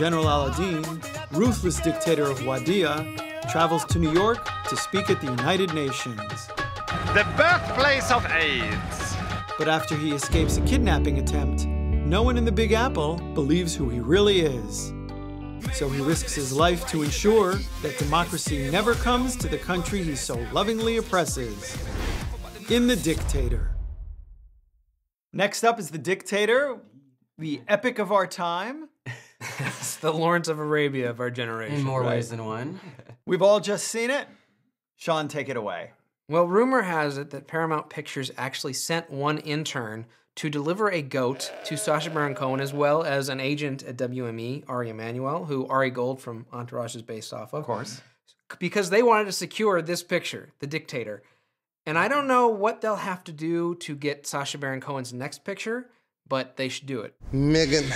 General Aladeen, ruthless dictator of Wadiya, travels to New York to speak at the United Nations. The birthplace of AIDS. But after he escapes a kidnapping attempt, no one in the Big Apple believes who he really is. So he risks his life to ensure that democracy never comes to the country he so lovingly oppresses. In The Dictator. Next up is The Dictator, the epic of our time. It's the Lawrence of Arabia of our generation. In more ways than one. We've all just seen it. Sean, take it away. Well, rumor has it that Paramount Pictures actually sent one intern to deliver a goat to Sacha Baron Cohen, as well as an agent at WME, Ari Emanuel, who Ari Gold from Entourage is based off of. Of course. Because they wanted to secure this picture, The Dictator. And I don't know what they'll have to do to get Sacha Baron Cohen's next picture, but they should do it. Megan,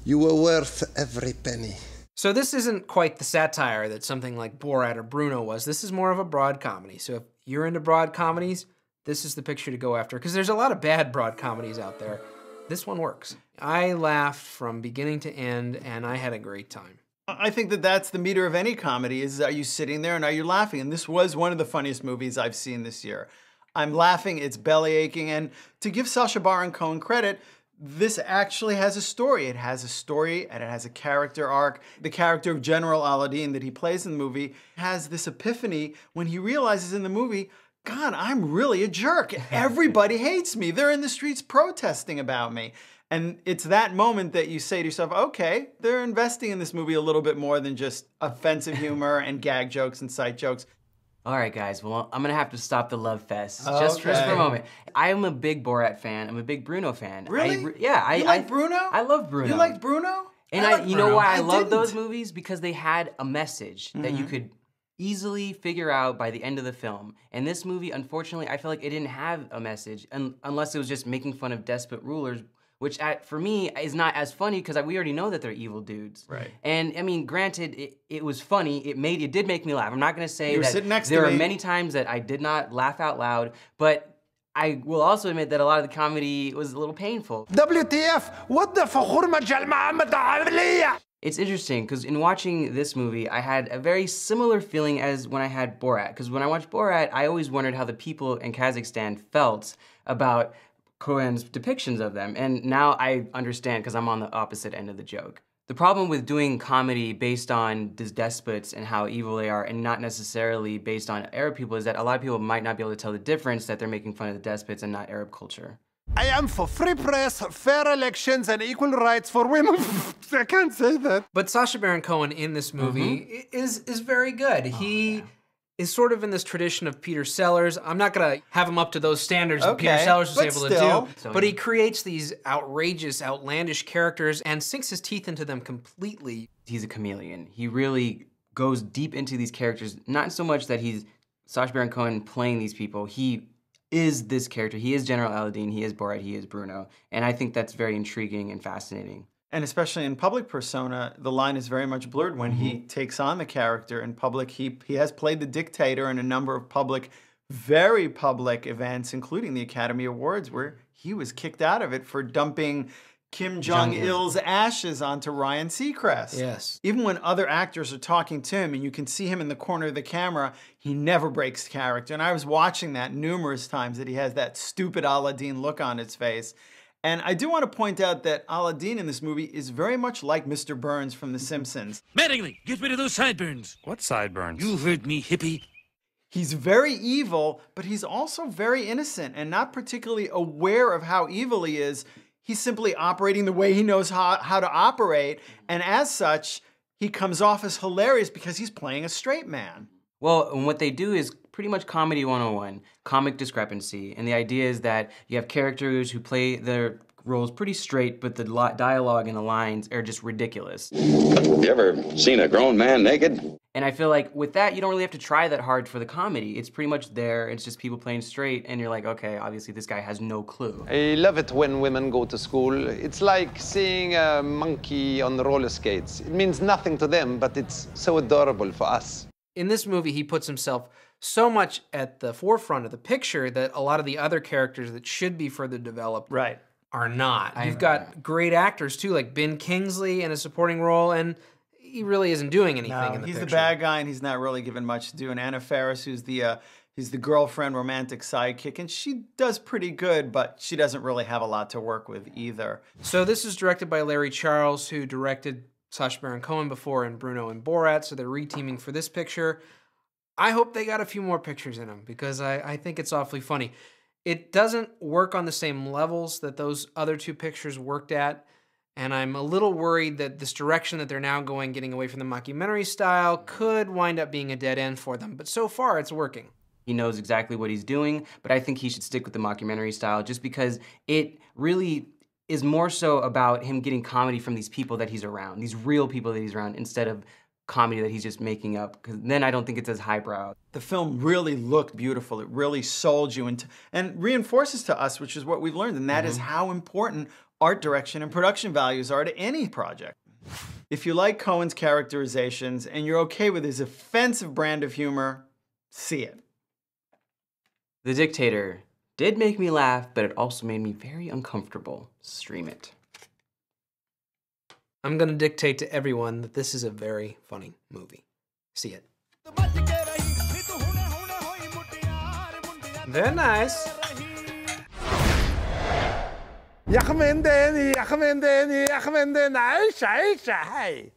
you were worth every penny. So this isn't quite the satire that something like Borat or Bruno was. This is more of a broad comedy. So if you're into broad comedies, this is the picture to go after, because there's a lot of bad broad comedies out there. This one works. I laughed from beginning to end, and I had a great time. I think that that's the meter of any comedy, is are you sitting there and are you laughing? And this was one of the funniest movies I've seen this year. I'm laughing, it's belly aching, and to give Sacha Baron Cohen credit, this actually has a story. It has a story and it has a character arc. The character of General Aladeen that he plays in the movie has this epiphany when he realizes in the movie, God, I'm really a jerk. Everybody hates me. They're in the streets protesting about me. And it's that moment that you say to yourself, okay, they're investing in this movie a little bit more than just offensive humor and gag jokes and sight jokes. All right, guys, well, I'm gonna have to stop the love fest just for a moment. I'm a big Borat fan. I'm a big Bruno fan. Really? You like Bruno? I love Bruno. You liked Bruno? And you know why I love didn't. those movies? Because they had a message that you could easily figure out by the end of the film. And this movie, unfortunately, I feel like it didn't have a message, unless it was just making fun of desperate rulers, which for me is not as funny because we already know that they're evil dudes. Right. And I mean, granted, it was funny. It did make me laugh. I'm not gonna say You were that sitting next there to are me. many times that I did not laugh out loud, but I will also admit that a lot of the comedy was a little painful. WTF? What the fuck? It's interesting because in watching this movie, I had a very similar feeling as when I had Borat. Because when I watched Borat, I always wondered how the people in Kazakhstan felt about Cohen's depictions of them. And now I understand because I'm on the opposite end of the joke. The problem with doing comedy based on these despots and how evil they are and not necessarily based on Arab people is that a lot of people might not be able to tell the difference that they're making fun of the despots and not Arab culture. I am for free press, fair elections, and equal rights for women. I can't say that. But Sacha Baron Cohen in this movie is very good. He is sort of in this tradition of Peter Sellers. I'm not gonna have him up to those standards that Peter Sellers was able to do, but he creates these outrageous, outlandish characters and sinks his teeth into them completely. He's a chameleon. He really goes deep into these characters, not so much that he's Sacha Baron Cohen playing these people. He is this character. He is General Aladeen, he is Borat, he is Bruno. And I think that's very intriguing and fascinating. And especially in public persona, the line is very much blurred when he takes on the character in public. He has played the dictator in a number of public, very public events, including the Academy Awards, where he was kicked out of it for dumping Kim Jong-il's ashes onto Ryan Seacrest. Yes. Even when other actors are talking to him and you can see him in the corner of the camera, he never breaks character. And I was watching that numerous times, that he has that stupid Aladeen look on his face. And I do want to point out that Aladeen in this movie is very much like Mr. Burns from The Simpsons. Mattingly, get rid of those sideburns. What sideburns? You heard me, hippie. He's very evil, but he's also very innocent and not particularly aware of how evil he is. He's simply operating the way he knows how to operate. And as such, he comes off as hilarious because he's playing a straight man. Well, and what they do is pretty much comedy 101, comic discrepancy. And the idea is that you have characters who play their roles pretty straight, but the dialogue and the lines are just ridiculous. Have you ever seen a grown man naked? And I feel like with that, you don't really have to try that hard for the comedy. It's pretty much there. It's just people playing straight, and you're like, okay, obviously this guy has no clue. I love it when women go to school. It's like seeing a monkey on the roller skates. It means nothing to them, but it's so adorable for us. In this movie, he puts himself so much at the forefront of the picture that a lot of the other characters that should be further developed are not. You've got great actors too, like Ben Kingsley in a supporting role, and he really isn't doing anything in the he's picture. the bad guy, and he's not really given much to do. And Anna Faris, who's he's the girlfriend, romantic sidekick, and she does pretty good, but she doesn't really have a lot to work with either. So this is directed by Larry Charles, who directed Sacha Baron Cohen before in Bruno and Borat, so they're reteaming for this picture. I hope they got a few more pictures in them, because I think it's awfully funny. It doesn't work on the same levels that those other two pictures worked at, and I'm a little worried that this direction that they're now going, getting away from the mockumentary style, could wind up being a dead end for them. But so far, it's working. He knows exactly what he's doing, but I think he should stick with the mockumentary style just because it really is more so about him getting comedy from these people that he's around, these real people that he's around, instead of comedy that he's just making up, because then I don't think it's as highbrow. The film really looked beautiful. It really sold you and reinforces to us, which is what we've learned, and that is how important art direction and production values are to any project. If you like Cohen's characterizations and you're okay with his offensive brand of humor, see it. The Dictator did make me laugh, but it also made me very uncomfortable. Stream it. I'm gonna dictate to everyone that this is a very funny movie. See it. They're nice. يا خمنداني يا خمنداني يا خمنداني عيش عيش هاي